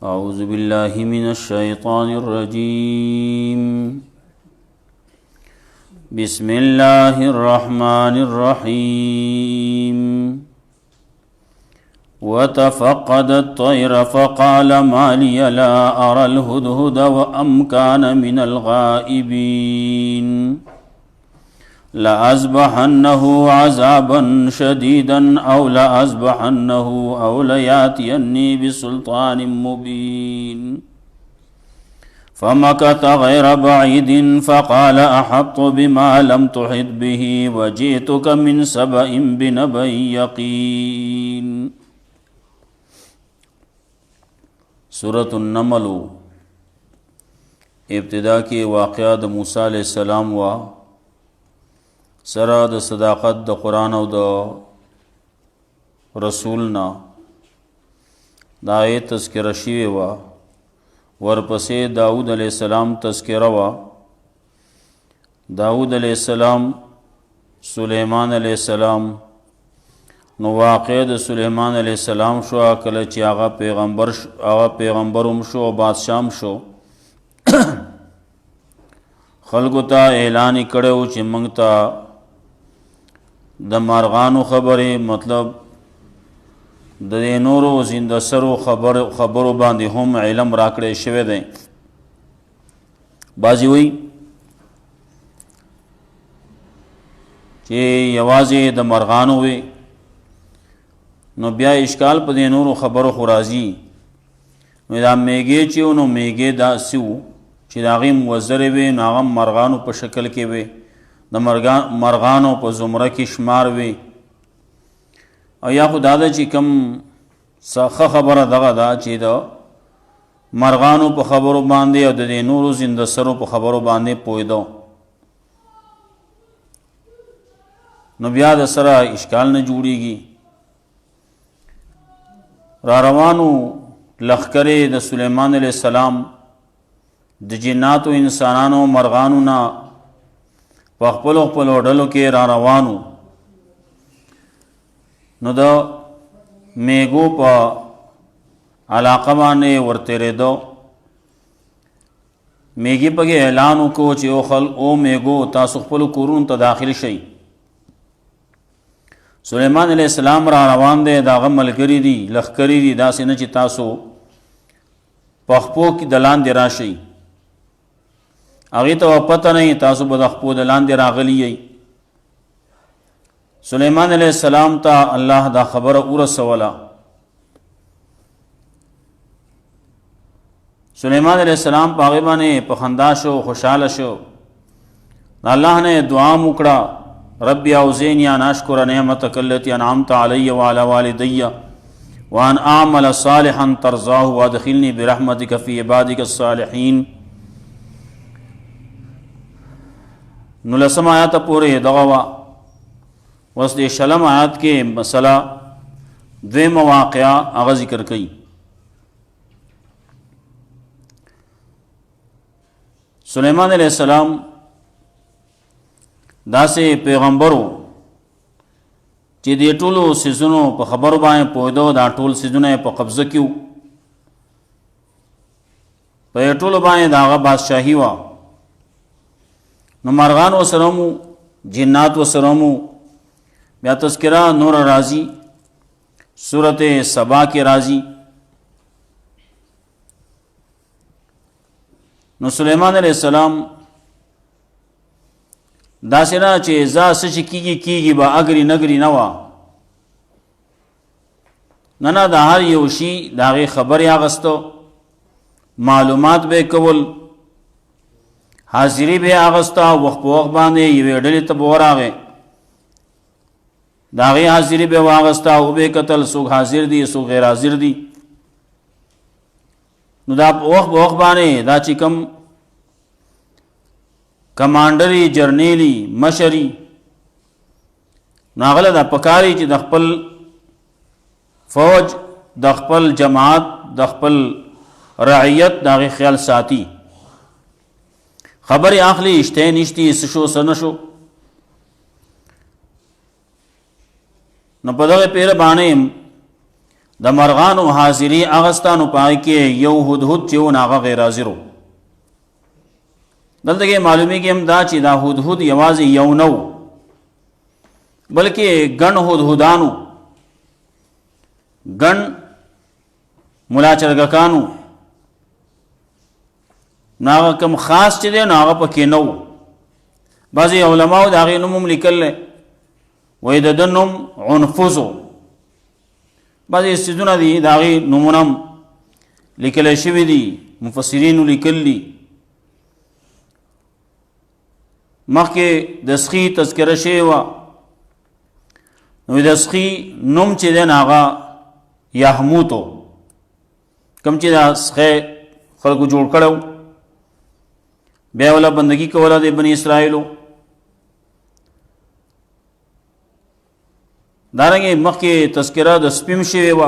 أعوذ بالله من الشيطان الرجيم بسم الله الرحمن الرحيم وتفقد الطير فقال ما لي لا أرى الهدهد وأم كان من الغائبين لأذبحنه عذابا شديدا أو لأذبحنه أو ليأتيني بسلطان مبين فمكث غير بعيد فقال أحطت بما لم تحط به وجئتك من سبأ بنبأ يقين سورة النمل ابتدا کی واقعہ موسیٰ علیہ السلام و سره د صداقت د قرآن او د رسولنا دا آیت تذکره شوې وه. ورپسې داود علیه السلام تذکره وه. داود علیه السلام، سلیمان علیه السلام. نو واقع د سلیمان علیه السلام شو کله چې هغه پیغمبر هم شو او بادشاه هم شو. خلکو ته اعلان یې کړی و چې موږ ته د مارغانو خبرې، مطلب د نورو زنده سرو خبرو باندې هم علم راکړی شوی دی. بعضې وایي چې یوازې د مرغانو وي، نو بیا اشکال په دې نورو خبرو خو راځي. نو دا میږې چې نو میږې داسې و چې د هغې موزرې وې، نو هغه مرغانو په شکل کې وې، د مرغانو په زمره کې شمار وي. او یا خو دا ده چې کم ښه خبره دغه ده چې د مرغانو په خبرو باندې او د نورو زنده سرو په خبرو باندې پوهېده، نو بیا د سره اشکال نه جوړیږي. را روانو لښکرې د سلیمان علیه السلام د جناتو انسانانو مرغانو نه په خپلو ډلو کې را روانو. نو د میږو په علاقه باندې ورتېرېدو. میږي پکې اعلان وکړو چې او میږو تاسو خپلو کورونو ته داخل شئ. سلیمان علیه السلام را روان دی، د هغه ملګري دي، لښکري دي، داسې نه چې تاسو په خپو کې د لاندې راشئ. هغې ته پته نه تاسو به د خپو د لاندې راغلي یئ. سلیمان علیه السلام ته الله دا خبره ورسوله. سلیمان علیه السلام په هغې باندې په خندا شو، خوشحاله شو. الله نه دعا وکړه، رب اوزعنی ان اشکر نعمتک التي انعمت علی وعلى والدی وان اعمل صالحا ترضاه وادخلنی برحمتک فی عبادک الصالحین. نو لسم آیات پورې دغه وه. اوس د شلم آیات کې مسله دویمه واقعه هغه ذکر کوي. سلیمان علیه السلام داسې پیغمبرو چې دې ټولو څیزونو په خبرو باندې پوهېدو، دا ټول څیزونه یې په قبضه کې وو، په دې ټولو باندې د هغه بادشاهي وه. نو مرغان ورسره مو، جنات ورسره مو. بیا تذکره نور راځي، صورت سبا کې راځي. نو سلیمان علیه السلام داسې نه چې ځا څه چې کېږي به اګري نګري نه وه. نه د هر یو شي د هغې خبرې اخیستو، معلومات به یې کول، حاضري به یې اخیسته، وخت په وخت باندې یوې ډلې ته به ورغی. دا غي حاضری به واغستا او به قتل سو حاضر دي سو غیر حاضر دي. نو دا وخت باندې دا چې کم کمانډري جرنیلی مشري ناغله دا پکاري چې د خپل فوج د خپل جماعت د خپل رعیت دغه خیال ساتي. خبر اخلي اشته نشتی سشو سنشو نو په دغه پیر باندې د مرغانو حاضری اغستانو پای کې یو هدهد چې و ناغه غیر حاضرو. دلته کې معلومی کې هم دا چې دا هدهد یوازې یو نو بلکې ګڼ هدهدانو ګڼ ملا چرګکانو ناغه کم خاص چې دی ناغه پکې نو. بعضی علماء دا غي نوم لیکل وې د دنوم عنفزو بعضی سيزونه دي دا غي نومونم لیکل شوی دي مفسرین لیکلي. مخکې د سخی تذکره شوی و نو د سخی نوم چې دی ناغه یحموتو کم چې دا سخی خلکو جوړ کړو بیا ولا بندگی کوله د بنی اسرائیلو. دارنګه مخکې تذکره د سپیم شوی و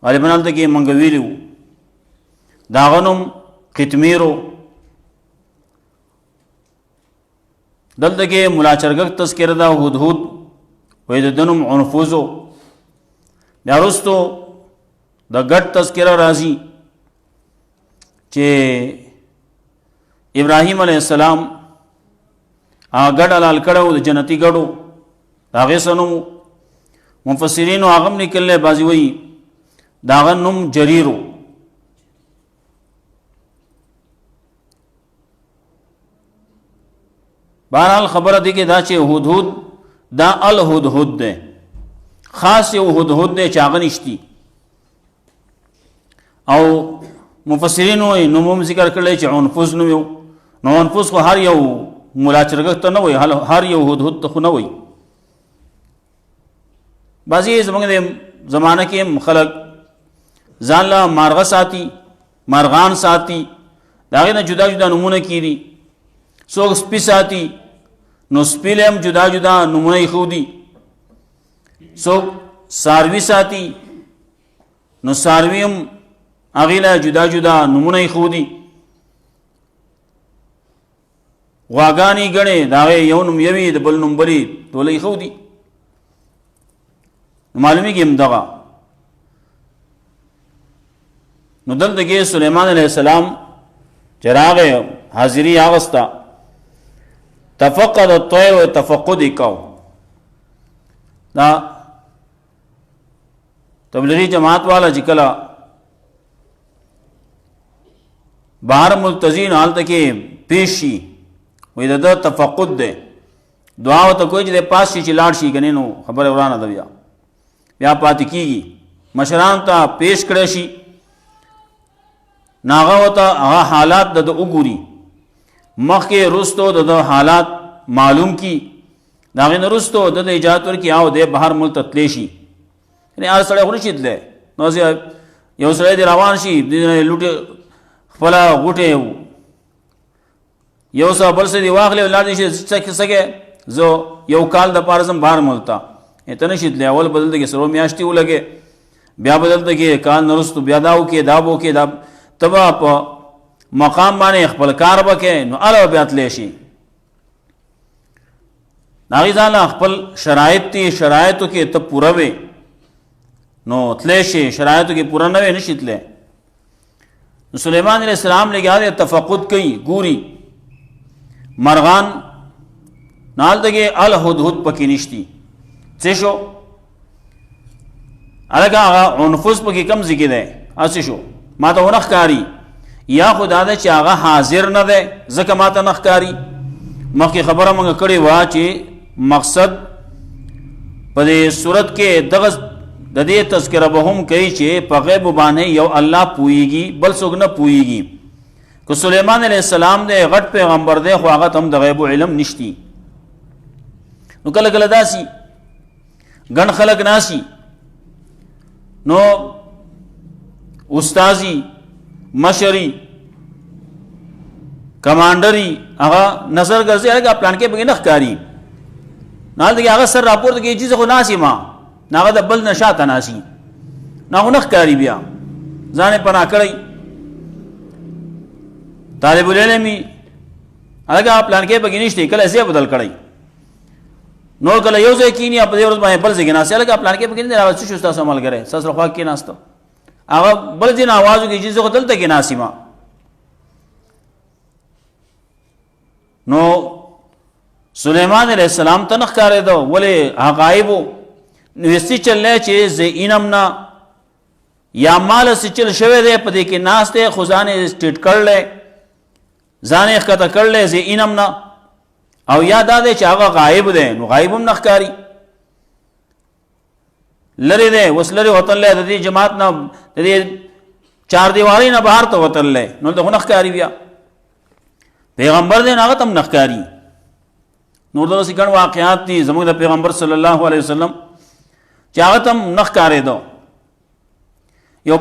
غالبا دلته کې منګ ویلو دا غنوم قطمیرو. دلته کې ملا چرګک تذکره دا هدهد وې د دنوم عنفوزو. بیا وروستو د ګډ تذکره راځي چې ابراهیم علیہ السلام ګډ حلال کړو د جنتی ګډو داغه سنو مفسرین او هغه نکله بازی وی داغه نوم جریرو. بہرحال خبره دی کې دا چې هدهد دا الهدهد ده خاص یو هدهد ده چاغه نشتی او مفسرین وی نوم ذکر کړل چې عنفز نو یو نو عنفز خو هر یو مولا چرګ ته نه وي هر یو هدهد ته خو نه وي. بعضی زمونږ د زمانه کې خلق ځان له مارغه ساتي مارغان ساتي داغه نه جدا جدا نمونه کیدي. څوک سپي ساتي نو سپي له هم جدا جدا نمونه خو دي. څوک ساروي ساتي نو ساروي هم هغه له جدا جدا نمونه خو دي. غواګانی غړې داغه یو نوم یوي د بل نوم بلی ټولې خو دي. معلومی کې امدغه نو دلته کې سليمان عليه السلام چراغ حاضری اغستا تفقد الطير وتفقد کو. دا تبلیغی جماعت والا جکلا بہر ملتزین حالت کې پیشی وې د تفقد ده دعا وته کوئی چې پاس شي چې لاړ شي کنه نو خبره ورانه ده بیا پاتې کیږي مشران ته پیش کړی شي ناغه وته هغه حالات د وګوري مخکې رستو د حالات معلوم کی داغه رستو د اجازه ورکي او د بهر ملک تتلی شي یعنی هر سړی خو نشي تللی نو یو سړی دی روان شي د لوټه خپل غوټه یو څه بل څه دی واخلې ولادي شي څه زه یو کال د پارزم بهر ملتا اتنه شي تللی اول بدل دغه سرو میاشتي ولګي بیا بدل دغه کال نرستو بیا داو کې دابو کې دا تبا په مقام باندې خپل کار وکې نو اله بیا تللی شي. ناغي ځان خپل شرایط تی شرایطو کې ته پوره وي نو تللی شي شرایطو کې پوره نه وي نشي تللی. سليمان علیہ السلام لګیا تفقد کوي ګوري مرغان نال دغه الهدهد پکې نشتی څه شو الګه عنفس پکې کم ځګی ده اسی شو ما ته ونخکاری یا خدا ده چې هغه حاضر نه ده ځکه ما ته نخکاری. مخکې خبره مونږ کړې وا چې مقصد په دې صورت کې دغه د دې تذکرہ به هم کوي چې په غیب باندې یو الله پويږي بل څوک نه پويږي. کو سليمان عليه السلام دې غټ پیغمبر دی خو هغه هم د غیب علم نشتی. نو کله کله داسي ګڼ خلک ناسي نو استازي مشري کمانډري هغه نظر ګرځي هغه پلان کې به نه ښکاري نه دغه هغه سر راپور ته کې چیز خو ناسي ما هغه د بل نشاته ناسي نه نه ښکاري بیا ځان پناه کړی طالب العلم هغه پلان کې به نشته کله ځای بدل کړی نور کله یو ځای کینی په دې ورځ باندې بل ځای کې ناسي هغه پلان کې به نه راځي چې تاسو عمل کوي سره خوا کې ناستو هغه بل ځین आवाज کې چیز خو دلته کې ناسي ما نو سلیمان علیہ السلام ته نخ کارې دو ولې غایب نو وسی چلې چې زینمنا یا مال سچل شوه دې په دې کې ناشته خزانه سټیټ کړلې ځانې کته کړلې زینمنا او یاد ده چې هغه غایب ده نو غایب هم نخ کاری لری ده وسلری وتل له دې جماعت نه دې چار دیواری نه بهر ته وتل له نو ته نخ کاری بیا پیغمبر دې هغه تم نخ کاری نور دغه څنګه واقعات دي زموږ د پیغمبر صلی الله علیه وسلم چې هغه تم نخ کارې دو یو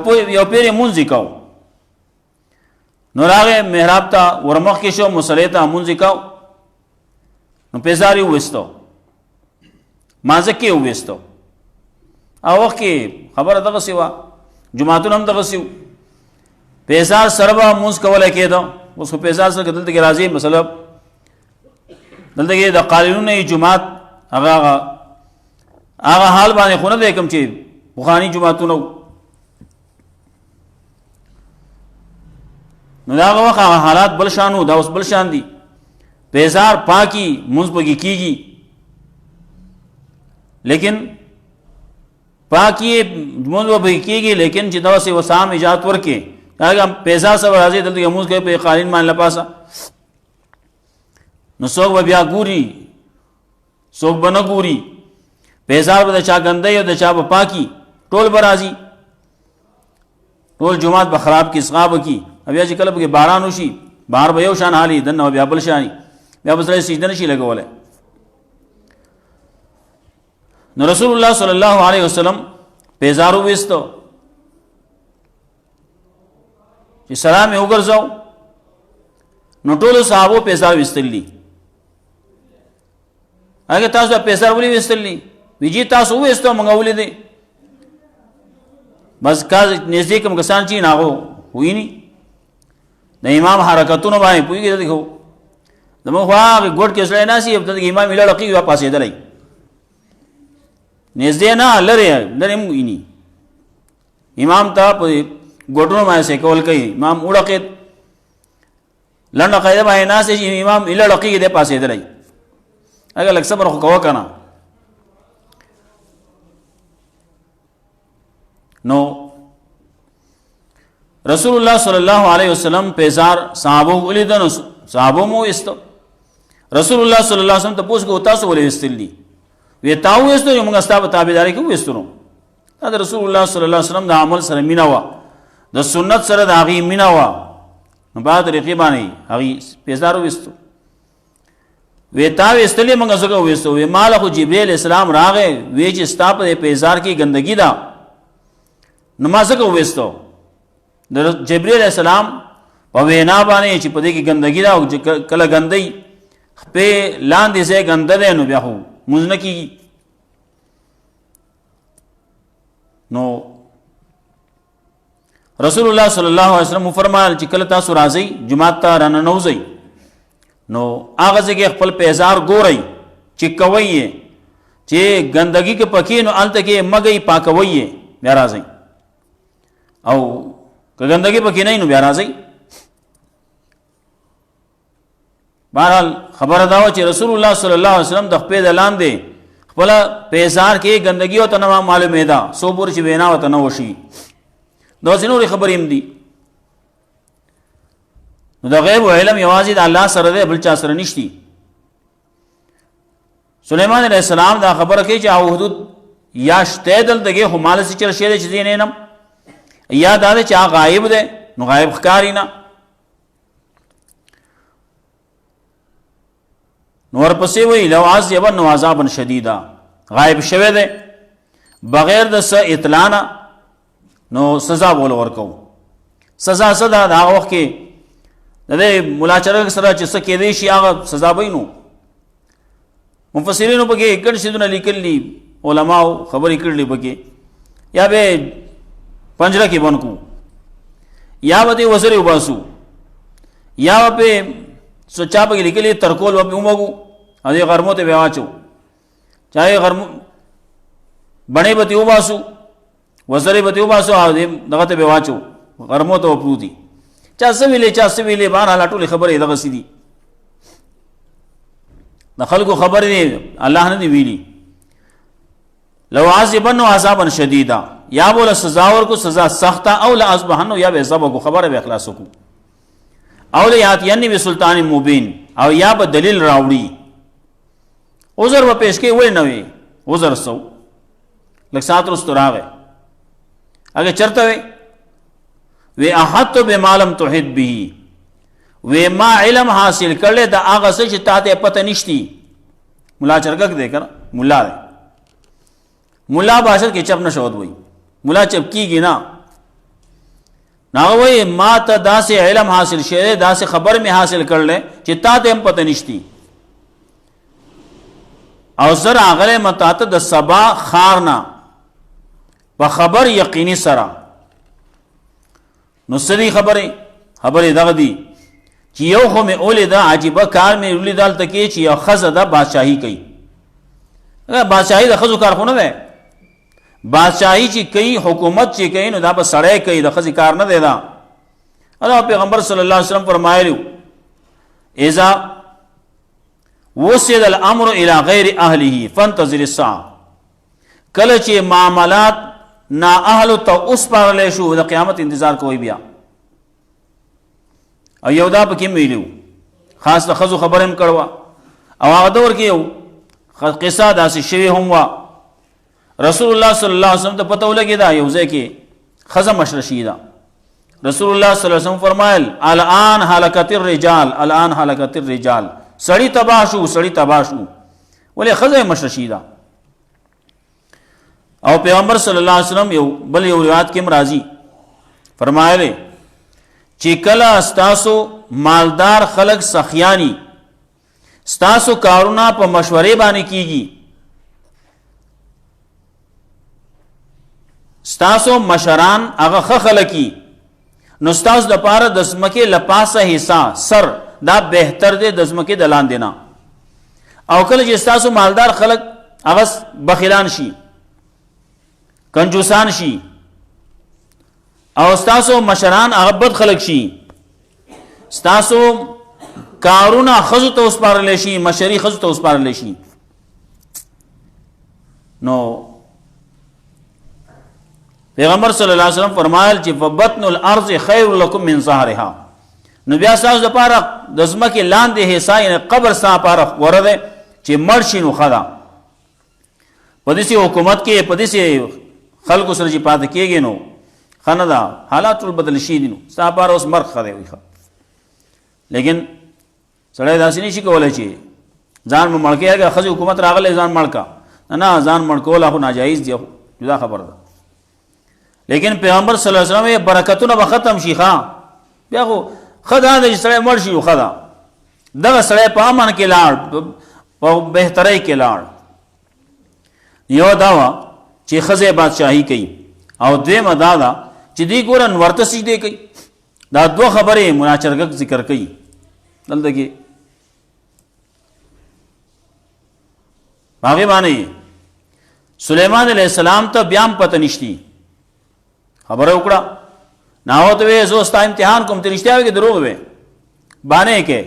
پیر مونږ وکاو نو راغه محراب ته ورمخ کې شو مصلی ته مونږ وکاو نو پیزاری وستو مازه کې وستو او وخت کې خبره دغه سیوا جمعهتون هم دغه سیو پیزار سربا مونږ کولای کېدو اوس په پیزار سره دلته کې راځي مثلا دلته کې د قانوني جمعات هغه حال باندې خونه ده کوم چې بخاری جمعهتون نو دا وخت حالات بل شانو دا اوس بل شان دي پیزار پاکی منځ پکې کیږي لیکن پاکی منځ پکې کیږي لیکن چې دا سه وسام ایجاد ورکې هغه پیزار سره راځي دلته منځ کې په قالین باندې لپاسه نو څوک بیا ګوري څوک بنه ګوري پیزار به چا ګندې او د چا په پاکی ټول برازي ټول جمعات به خراب کی اسغاب کی بیا چې کله به باران وشي بهر به یو شان حالي دنه بیا بل شانی بیا بسره سجده نشي لګوله نو رسول الله صلی الله علیه وسلم پیزارو وستو چې سلام یې وګرځاو نو ټول صحابو پیزار وستلی هغه تاسو پیزار ولې وستلی ویجی تاسو وستو منغولې دي بس کاز نزدیک کوم کسان چې ناغو وې ني د امام حرکتونو باندې پویږي دیکھو دمو خو ګوډ کې سره ناسي د امام اله لقي وا پاسې دلای نږدې نه لره مو اینی امام ته په ګوډونو باندې څه کول کوي امام وړقې لنډه قاعده باندې ناسي چې امام اله لقي دې پاسې دلای هغه لکه صبر خو کوه کنه نو رسول الله صلی الله علیه وسلم پیزار صحابو ولیدنو صحابو مو است رسول الله صلی الله علیه وسلم ته پوښتنه تاسو ولې استلی وی تاسو است یو موږ ستاسو تابعداري کوو استونو دا رسول الله صلی الله علیه وسلم د عمل سره مینا وا د سنت سره د هغه مینا وا نو بعد رقیبانی هغه پیزار وستو وی تاسو استلی موږ زګو وستو وی مال خو جبرئیل السلام راغې وی چې ستاسو په پیزار کې ګندګی دا نماز کو وستو د جبرئیل السلام په وینا باندې چې په دې کې ګندګی دا او کله ګندۍ په لاندې سه ګندل نو بیا هو مزنکی نو رسول الله صلی الله علیه وسلم فرمایل چې کله تاسو راځي جمعه ته رانه نوځي نو هغه ځکه خپل پیزار ګورئ چې کوي چې ګندګی کې پکې نو الته کې مګي پاکوي بیا راځي او که ګندګي پکې نه نو بیا راځي بهرحال خبره دا و چې رسول الله صلی الله علیه وسلم د خپل لاندې خپل پیزار کې ګندګي او تنه معلومه ده سو پور چې وینا وته نه وشي دا څنګه خبرې هم دي نو د غیب او علم یوازې د الله سره دی بل چا سره نشتی سليمان علیہ السلام دا خبره کوي چې او حدود یا شته دل دغه هماله چې چر شه چې دینم یا دا چې غایب ده نو غایب ښکاری نه نور پسې وی لو عذبا عذابا شدیدا غایب شوه ده بغیر د څه اطلاع نه نو سزا بول ورکو. سزا صدا د هغه وخت کې د ملا چرګ سره چې څه کېدی شي هغه سزا به نو. مفسرینو پکې ګڼ شیدونه لیکلي، علماو خبرې کړلې پکې، یا به پنجره کې بند کو، یا به وزرې وباسو، یا به سوچا پکې لیکلي ترکول به ومغو او دې غرمو ته به واچو، چاہے غرمو بڼې به وباسو، وزرې به وباسو او دې دغه ته به واچو، غرمو ته وپروتي. چا څه ویلې بهرحال ټولې خبرې دغسې دي، د خلکو خبرې دی الله نه دی ویلي. لو عذبن عذابا شدیدا، یا بوله سزا ورکو سزا سخته، او لعذبحن یا به ذبح کو خبره به اخلاص کو، او لیاتینی بسلطان مبین، او یا به دلیل راوړي. عذر به پیش کې وای نه وي، عذر سو لکه سات رستو راغی اگه چرته وی احط بما لم تحط به، وی ما علم حاصل کړل د هغه څه چې تاته پته نشتی. مولا چرګک دی کنه، مولا دی، مولا باشد کې چپ نه شود وای، مولا چپ کیږي نه. ناغه وای ما ته داسې علم حاصل شه، داسې خبر می حاصل کړل چې تاته هم پته نشتی. او زر هغه متاته د سبا خارنا په خبر یقیني سره. نو سری خبرې دغه دي چې یو خو مې اولیدا عجیبه کار مې ولیدل ته کې چې یو ښځه ده بادشاهي کوي. بادشاهي د ښځو کار خو نه دی، بادشاهي چې کوي حکومت چې کوي نو دا به سړی کوي، د ښځې کار نه دی. دا الله پیغمبر صلی الله علیه وسلم فرمایلی اذا وصل الامر الى غیر اهله فانتظر الساعه، کله چې معاملات نا اهل ته وسپارلی شو د قیامت انتظار کوي بیا. او یو دا پکې ویلو خاص د ښځو خبره هم کړوه، او هغه دور کې یو قصه داسې شوې هم وه. رسول الله صلی الله علیه وسلم ته پته ولګېده یو ځای کې ښځه مشره شي ده. رسول الله صلی الله علیه وسلم فرمایل الان هلکت الرجال، الان هلکت الرجال، سړی تباه شو، سړی تباه شو، ولې ښځه مشره شي ده. او پیغمبر صلی الله علیه وسلم یو بل یو روایت کې راځي فرمایلی چې کله ستاسو مالدار خلق سخیانی ستاسو کارونه په مشورې باندې کیږي، ستاسو مشران هغه ښه خلقي، نو ستاسو دپاره د ځمکې له پاسه حصہ سر دا بهتر دی د ځمکې د لاندې نه. او کله چې ستاسو مالدار خلق هغه بخیلان شي، کنجوسان شي، او ستاسو مشران هغه بد خلق شي، ستاسو کارونه ښځو ته وسپارلی شي، مشري ښځو ته وسپارلی شي، نو پیغمبر صلی الله علیه وسلم فرمایل چې فبطن الارض خیر لکم من ظهرها، نو بیا ستاسو دپاره د ځمکې لاندې حصه یعنې قبر ستا لپاره غوره دی چې مړ شي نو ښه ده. په داسې حکومت کې په داسې خلکو سره چې پاتې کېږي نو ښه نه ده، حالات ټول بدل شي دي، نو ستا لپاره اوس مرګ ښه دی. لیکن سړی داسې نه شي کولی چې ځان مې مړ کړي، اګه ښځې حکومت راغلی ځان مړ کا، نه ځان مړ کول خو ناجایز دی، جدا خبر ده. لیکن پیغمبر صلی الله علیه وسلم برکتونه به ختم شي. ښه بیا خو ښه دا ده چې سړی مړ شي، ښه ده دغه سړی په امن کې لاړ، په بهترۍ کې لاړ. یو دا وه چې ښځې بادشاهي کوي، او دویمه دا ده چې دوی ګوره ورته سجدې کوي. دا دوه خبرې مناچرګک ذکر کوي دلته کې. هغې باندې سلیمان علیه السلام ته بیا هم پته نشتی، خبره وکړه، ناو ته وې زه ستا امتحان کوم، ته رښتیا وې که دروغ وې، بانې کې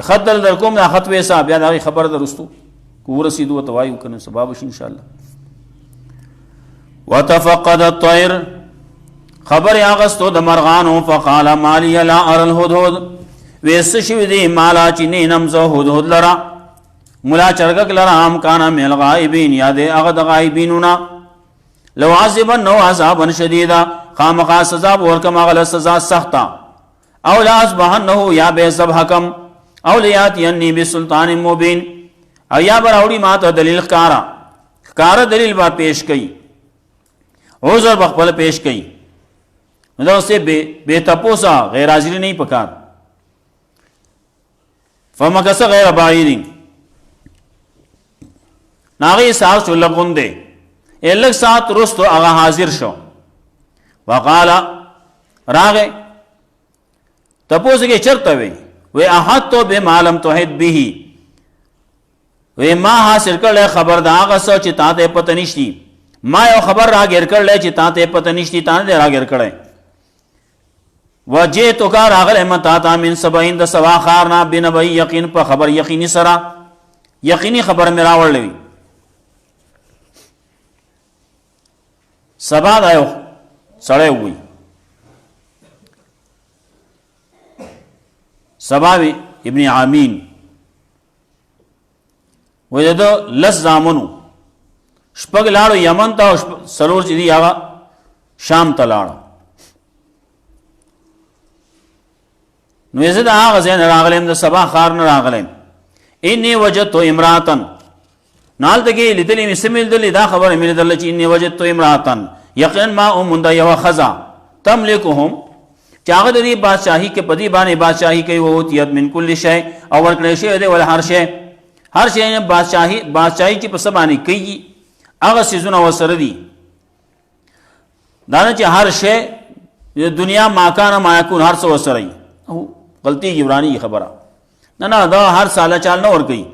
خط دل در کوم، دا خط ویسا بیا د هغې خبره ده رستو که ورسېدو ورته وایو که نه سبا به شي انشاءالله. وتفقد الطير، خبر اغستو د مرغانو، فقال ما لي لا ارى الهدهد، ویس شوی دی مالا چې نینم زه هدهد لرا، ملا چرګک لرا، هم کانا من الغائبین، یا دی هغه د غایبینونه. لو عذبنه عذابا شدیدا، خامخا سزا به ورکم هغه له سزا سخته، او لاصبحنه یا به ذبحکم، او لیاتینی بسلطان مبین، او یا به راوړي ما ته دلیل ښکاره، کار دلیل با پیش کئی عذر بخپل پیش کئی نو سے بے تپوسا غیر حاضری نہیں پکار فمکس غیر بعید ناغی ساعت شو لگن دے لگ ساعت رستو اغا حاضر شو وقالا راغے تپوس کے چرتا وی احد تو بے معلوم توحید بھی وی ما حاصل کر لے خبر دا آغا سو چی تاتے پتہ نشتی ما یو خبر را گیر کر لے چی تاتے پتہ نشتی تانے دے را گیر کرے وجہ تو کا راغل من تاتا من سبعین دا سوا خارنا بنبئی یقین پا خبر یقینی سرا یقینی خبر میراوڑ لوی سبا دا یو سڑے ہوئی سباوی ابن عامین وجدو لس زامنو شپگ لاړو یمن ته سلور چې دی هغه شام ته لاړو نو یې زه د هغه ځای نه راغلم د سبا ښار نه راغلم انی وجدت امراتن نال دګې لیدلې مې سمیل دلې دا خبره مې لیدله چې انی وجدت امراتن یقینا ما اومنده یوه ښځه تملکهم چې هغه د دې بادشاهي کې په دې باندې بادشاهي کوي ووتیت من کل شی او ورکړی شوی دی ول هر شی هر شی نه بادشاهي چې په څه باندې کوي هغه څیزونه ورسره دي دا نه چې هر شی د دنیا ما کان ما یکون هر څه ورسره وي او غلطي عبرانی خبره نه دا هر ساله چال نه ورکوي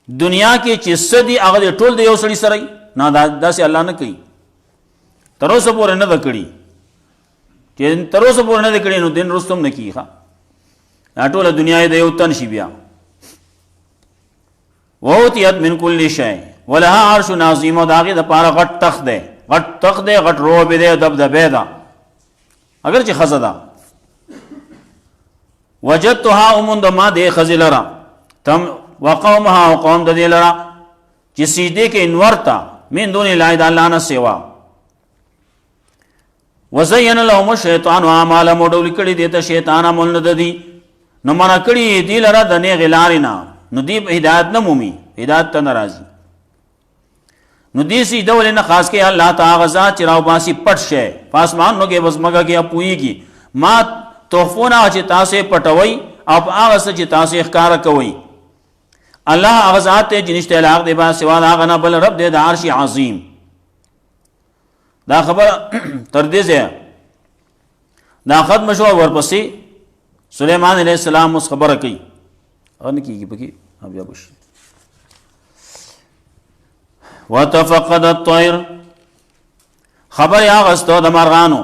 دنیا کې چې څه دي هغه ټول د یو سړي سره نه داسې الله نه کوي تر اوسه پورې نه ده کړي چې تر اوسه پورې نه ده کړي نو دین رستم نه کیږي دا ټوله دنیا یې د یو تن شي بیا ووتیت من کل شی ولها عرش عظیم او د هغې دپاره غټ تخت دی غټ روب دی دبدبې ده اگر چې ښځه ده وجدتها اوموند ما دې ښځې لره تم وقومها او قوم د دې لره چې سجدې کې انور ته من دون الله د الله نه سوا وزین لهم الشیطان اعمالهم ډول کړي دي ته شیطان عمل د دي نو منا کړي دي لره د نه غلار نه نو دی هدایت نه مومي هدایت ته ناراضي نو دی سي ډول نه خاص کې الله تعالی غزا چراو باسي پټ شه پاسمان نو کې وسمګه کې اپويږي ما توفونه چې تاسو پټوي او هغه څه چې تاسو ښکار کوي الله غزا ته جنشت علاق دی با سوا هغه نه بل رب دې د عرش عظیم دا خبر تر دې ځای دا ختم شو ورپسې سليمان عليه السلام اوس خبره کوي ان کیږي پکې بیا بش وتفقد الطير خبر یا غستو د مرغانو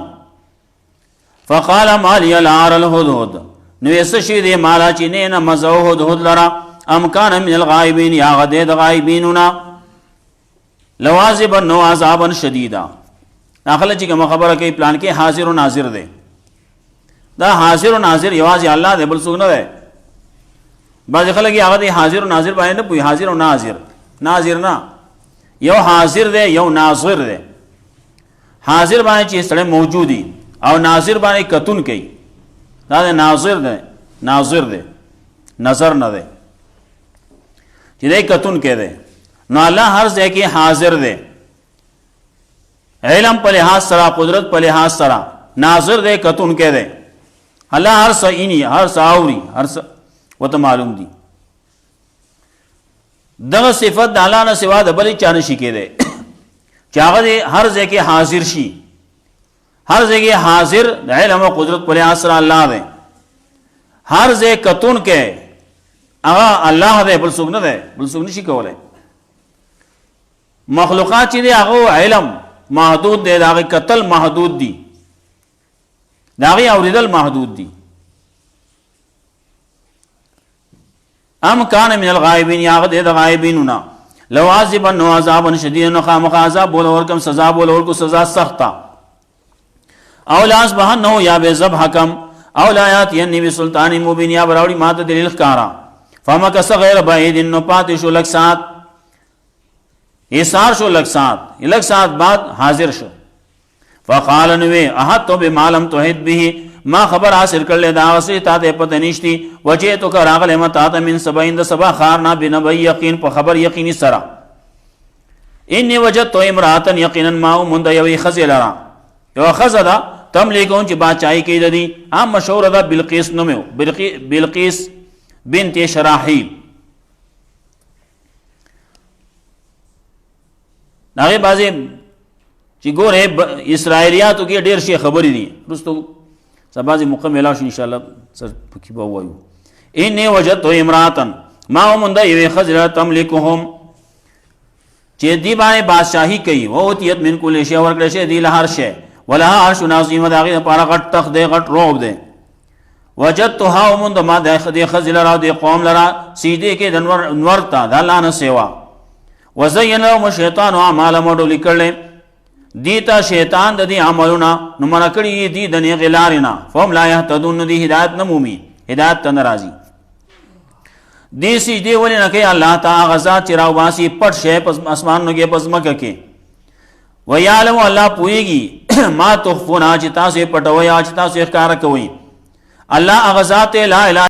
فقال ما لي العار الهدهد نو یس شي دې مالا چې نه مزو هدهد لرا ام كان من الغائبين یا غدې د غایبیننا لوازب نو عذابا شديدا داخله چې کوم خبره کوي پلان کې حاضر او ناظر دی دا حاضر او ناظر یوازې الله دی بل څوک نه دی بعض خلک هغه دی حاضر او ناظر باندې نه پوي حاضر او ناظر نه یو حاضر دی یو ناظر دی حاضر باندې چې سره موجودي او ناظر باندې کتون کوي دا ناظر دی نظر نه دی چې دې کتون کې دی نو الله هر ځای کې حاضر دی علم په لحاظ سره قدرت په لحاظ سره ناظر دی کتون کې دی الله هر څه اینی هر څه اوري هر څه وته معلوم دي دغه صفت د الله نه سوا د بل چا نشي کېده چې هغه هر ځای کې حاضر شي هر ځای کې حاضر د علم او قدرت په لحاظ سره الله دی هر ځای کتون کې هغه الله دی بل څوک نه دی بل څوک نشي کولای مخلوقات چې دی هغه علم محدود دی داغه قتل محدود دی داغه اوریدل محدود دی ام کان من الغائبین یا غد د غائبیننا لوازبا نو عذابا شدید نو خامخ عذاب بول اور کم سزا بول اور کو سزا سخت او لاس بہن نو یا بے ذبح حکم او لایات ینی بسلطان مبین یا براوی مات دلیل کارا فمکس غیر بعید نو پاتشو لک سات ایثار شو لک سات بعد حاضر شو فقال نوے احد تو بمعلم توحید به ما خبر حاصل کر لے دا وسی تا ته پته نشتی وجه تو کر اغل متا من سبعین د سبا خارنا بنبی یقین په خبر یقینی سرا انی وجدت امراتن یقینا ما مند یوی خزی لرا یو خزه ده تملکون چې باچای کوي د دې عام مشهور ده بلقیس نومو بلقیس بنت شراحیل. هغه بعضې چې ګوره اسرائیلیاتو کې ډېر شي خبرې دي وروستو سبا بعضې موقع میلاو شي انشاءالله سر پکې به ووایو. انی وجدت امراتن ما ومونده یوې ښځې لره تملکهم چې دی باندې بادشاهي کوي ووتیت من کل شی ورکړی شی دی له هر شی ولها عرش عظیم د هغې دپاره غټ تخت دی غټ روب دی. وجدتها ومونده ما د دې ښځې لره د قوم لره سیدې کې د نور ته د الله نه سیوا. وزین لهم الشیطان اعمالهم ډولې کړلې دیتا شیطان د دې عملونه نو منع کړي یې دي د نیغې لارې نه فهم لا یهتدون نو دې هدایت نه مومي هدایت ته نه راځي. دې سجدې ولې نه کوي الله ته هغه ذات چې راوباسي پټ شی په اسمانونو کې په ځمکه کې ویعلم الله پوهېږي ما تخفون چې تاسو یې پټوئ چې تاسو یې ښکاره کوئ. الله هغه ذات لا اله